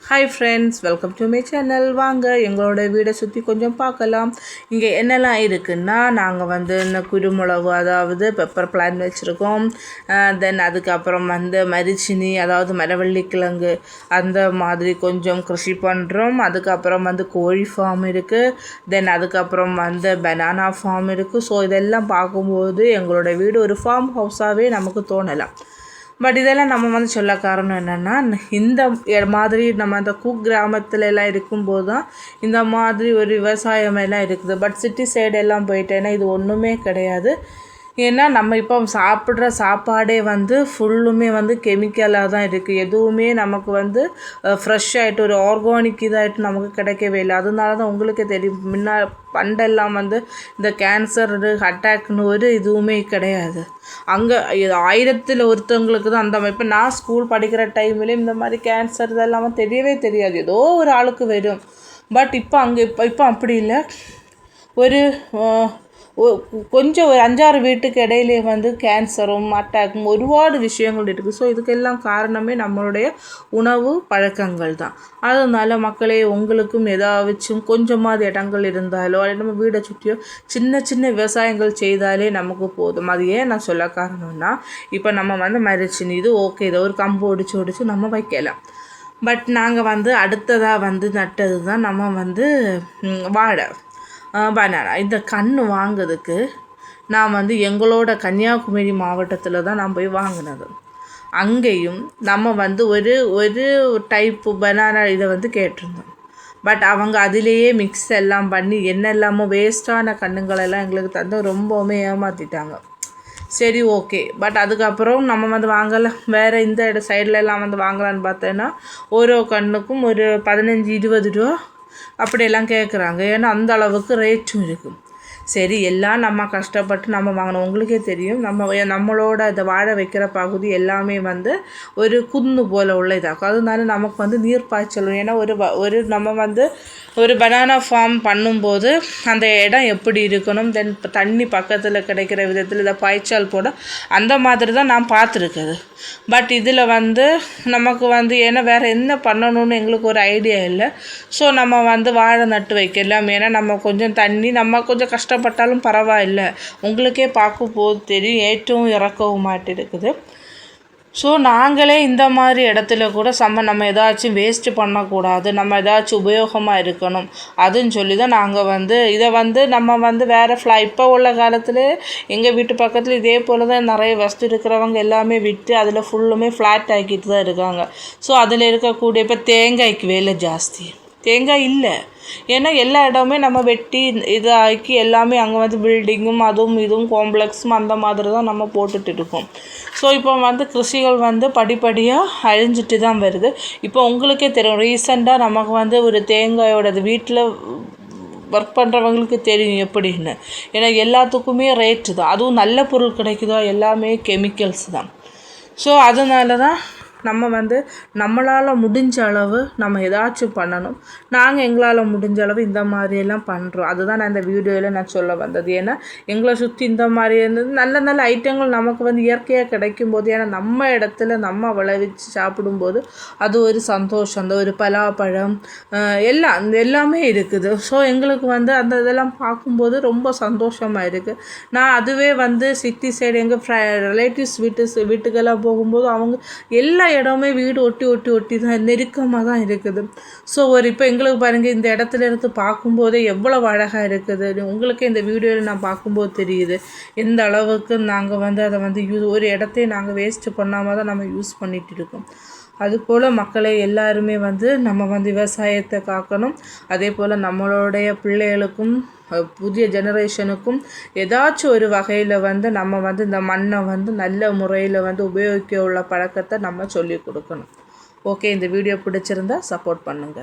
Hi friends, welcome to my channel. வாங்க எங்களோட வீடை சுற்றி கொஞ்சம் பார்க்கலாம். இங்கே என்னெல்லாம் இருக்குன்னா, நாங்கள் இந்த குருமிளகு, அதாவது பெப்பர் பிளான்ட் வச்சுருக்கோம். தென் அதுக்கப்புறம் மரிச்சினி, அதாவது மரவள்ளிக்கிழங்கு, அந்த மாதிரி கொஞ்சம் கிருஷி பண்ணுறோம். அதுக்கப்புறம் கோழி ஃபார்ம் இருக்குது. தென் அதுக்கப்புறம் பனானா ஃபார்ம் இருக்குது. ஸோ இதெல்லாம் பார்க்கும்போது எங்களோட வீடு ஒரு ஃபார்ம் ஹவுஸாகவே நமக்கு தோணலாம். பட் இதெல்லாம் நம்ம சொல்ல காரணம் என்னென்னா, இந்த மாதிரி நம்ம அந்த கிராமத்துல எல்லாம் இருக்கும்போது தான் இந்த மாதிரி ஒரு விவசாயம் எல்லாம் இருக்குது. பட் சிட்டி சைடு எல்லாம் போயிட்டேன்னா இது ஒன்றுமே கிடையாது. ஏன்னா நம்ம இப்போ சாப்பிட்ற சாப்பாடே ஃபுல்லுமே கெமிக்கலாக தான் இருக்குது. எதுவுமே நமக்கு ஃப்ரெஷ் ஆகிட்டு ஒரு ஆர்கானிக் இதாகிட்டு நமக்கு கிடைக்கவே இல்லை. அதனால தான் உங்களுக்கு தெரியும், பண்டெல்லாம் இந்த கேன்சர், அட்டாக்னு ஒரு இதுவுமே கிடையாது. அங்கே 1000ல் ஒருத்தவங்களுக்கு தான் அந்த மாதிரி. இப்போ நான் ஸ்கூல் படிக்கிற டைம்லேயும் இந்த மாதிரி கேன்சர் இதெல்லாம் தெரியவே தெரியாது, ஏதோ ஒரு ஆளுக்கு வரும். பட் இப்போ இப்போ அப்படி இல்லை. ஒரு கொஞ்சம் ஒரு 5-6 வீட்டுக்கு இடையிலே கேன்சரும் அட்டாக்கும் ஒருபாடு விஷயங்கள் இருக்குது. ஸோ இதுக்கெல்லாம் காரணமே நம்மளுடைய உணவு பழக்கங்கள் தான். அதனால் மக்களே, உங்களுக்கும் ஏதாச்சும் கொஞ்சமாவது இடங்கள் இருந்தாலோ அல்லது நம்ம வீடை சுற்றியோ சின்ன சின்ன விவசாயங்கள் செய்தாலே நமக்கு போதும். அது ஏன் நான் சொல்ல காரணம்னா, இப்போ நம்ம மரிச்சினி இது ஓகே, இதை ஒரு கம்பு ஒடிச்சு நம்ம வைக்கலாம். பட் நாங்கள் அடுத்ததாக நட்டது தான் நம்ம வாழை, பனானா. இந்த கன்று வாங்கிறதுக்கு நான் எங்களோட கன்னியாகுமரி மாவட்டத்தில் தான் நான் போய் வாங்கினது. அங்கேயும் நம்ம ஒரு டைப்பு பனானா இதை கேட்டிருந்தோம். பட் அவங்க அதிலேயே மிக்ஸ் எல்லாம் பண்ணி என்னெல்லாமோ வேஸ்ட்டான கன்றுங்களெல்லாம் எங்களுக்கு தந்து ரொம்பவுமே ஏமாற்றிட்டாங்க. சரி, ஓகே. பட் அதுக்கப்புறம் நம்ம வாங்கலை. வேறு இந்த சைட்லலாம் வாங்கலான்னு பார்த்தேன்னா ஓரோ கன்றுக்கும் ஒரு 15-20 ரூபா அப்படியெல்லாம் கேட்குறாங்க. ஏன்னா அந்த அளவுக்கு ரேட்டும் இருக்குது. சரி, எல்லாம் நம்ம கஷ்டப்பட்டு நம்ம வாங்கினோம். உங்களுக்கே தெரியும், நம்மளோட இந்த வாழை வைக்கிற பகுதி எல்லாமே ஒரு குன்னு போல் உள்ள இதாகும். அதனால நமக்கு நீர் பாய்ச்சல். ஏன்னா ஒரு நம்ம ஒரு பனானா ஃபார்ம் பண்ணும்போது அந்த இடம் எப்படி இருக்கணும், தென் தண்ணி பக்கத்தில் கிடைக்கிற விதத்தில் இதை பாய்ச்சல் போட அந்த மாதிரி தான் நான் பார்த்துருக்குது. பட் இதில் நமக்கு ஏன்னா வேறு என்ன பண்ணணும்னு எங்களுக்கு ஒரு ஐடியா இல்லை. ஸோ நம்ம வாழை நட்டு வைக்கலாம். ஏன்னா நம்ம கொஞ்சம் தண்ணி, நம்ம கொஞ்சம் கஷ்டப்பட்டாலும் பரவாயில்லை. உங்களுக்கே பார்க்கும்போது தெரியும், ஏற்றவும் இறக்கவும் மாட்டிருக்குது. ஸோ நாங்களே இந்த மாதிரி இடத்துல கூட நம்ம ஏதாச்சும் வேஸ்ட்டு பண்ணக்கூடாது, நம்ம ஏதாச்சும் உபயோகமாக இருக்கணும் அதுன்னு சொல்லி தான் நாங்கள் இதை நம்ம வேறு இப்போ உள்ள காலத்தில் எங்கள் வீட்டு பக்கத்தில் இதே போல் தான் நிறைய வசதி இருக்கிறவங்க எல்லாமே விட்டு அதில் ஃபுல்லுமே ஃப்ளாட் ஆக்கிட்டு தான் இருக்காங்க. ஸோ அதில் இருக்கக்கூடிய இப்போ தேங்காய்க்கு விலை ஜாஸ்தி, தேங்காய் இல்லை. ஏன்னா எல்லா இடமே நம்ம வெட்டி இதாக்கி எல்லாமே அங்கே பில்டிங்கும் அதுவும் இதுவும் காம்ப்ளெக்ஸும் அந்த மாதிரி தான் நம்ம போட்டுட்டு இருக்கோம். ஸோ இப்போ கிருஷிகள் படிப்படியாக அழிஞ்சிட்டு தான் வருது. இப்போ உங்களுக்கே தெரியும், ரீசெண்டாக நமக்கு ஒரு தேங்காயோடது வீட்டில் ஒர்க் பண்ணுறவங்களுக்கு தெரியும் எப்படின்னு. ஏன்னா எல்லாத்துக்குமே ரேட்டு தான், அதுவும் நல்ல பொருள் கிடைக்குதோ எல்லாமே கெமிக்கல்ஸ் தான். ஸோ அதனால தான் நம்ம நம்மளால் முடிஞ்ச அளவு நம்ம ஏதாச்சும் பண்ணணும். நாங்கள் எங்களால் முடிஞ்ச அளவு இந்த மாதிரியெல்லாம் பண்ணுறோம். அதுதான் நான் இந்த வீடியோவில் நான் சொல்ல வந்தது. ஏன்னா எங்களை சுற்றி இந்த மாதிரி நல்ல நல்ல ஐட்டங்கள் நமக்கு இயற்கையாக கிடைக்கும்போது, ஏன்னா நம்ம இடத்துல நம்ம விளைவிச்சு சாப்பிடும்போது அது ஒரு சந்தோஷம். அந்த ஒரு பலாப்பழம் எல்லாமே இருக்குது. ஸோ எங்களுக்கு அந்த இதெல்லாம் பார்க்கும்போது ரொம்ப சந்தோஷமாக இருக்குது. நான் அதுவே சிட்டி சைடு எங்கள் ரிலேட்டிவ்ஸ் வீட்டுக்கெல்லாம் போகும்போது அவங்க எல்லா இடமே வீடு ஒட்டி தான் நெருக்கமாக தான் இருக்குது. ஸோ இப்போ எங்களுக்கு பாருங்கள், இந்த இடத்துல இருந்து பார்க்கும்போதே எவ்வளவு அழகாக இருக்குது. உங்களுக்கு இந்த வீடியோவில் நான் பார்க்கும்போது தெரியுது எந்த அளவுக்கு நாங்கள் அதை ஒரு இடத்தையும் நாங்கள் வேஸ்ட்டு பண்ணாமல் தான் நம்ம யூஸ் பண்ணிகிட்டு இருக்கோம். அதுபோல் மக்களை எல்லாருமே நம்ம விவசாயத்தை காக்கணும். அதே போல் நம்மளுடைய பிள்ளைகளுக்கும் புதிய ஜெனரேஷனுக்கும் ஏதாச்சும் ஒரு வகையில் நம்ம இந்த மண்ணை நல்ல முறையில் உபயோகிக்க உள்ள பழக்கத்தை நம்ம சொல்லிக் கொடுக்கணும். ஓகே, இந்த வீடியோ பிடிச்சிருந்தா சப்போர்ட் பண்ணுங்கள்.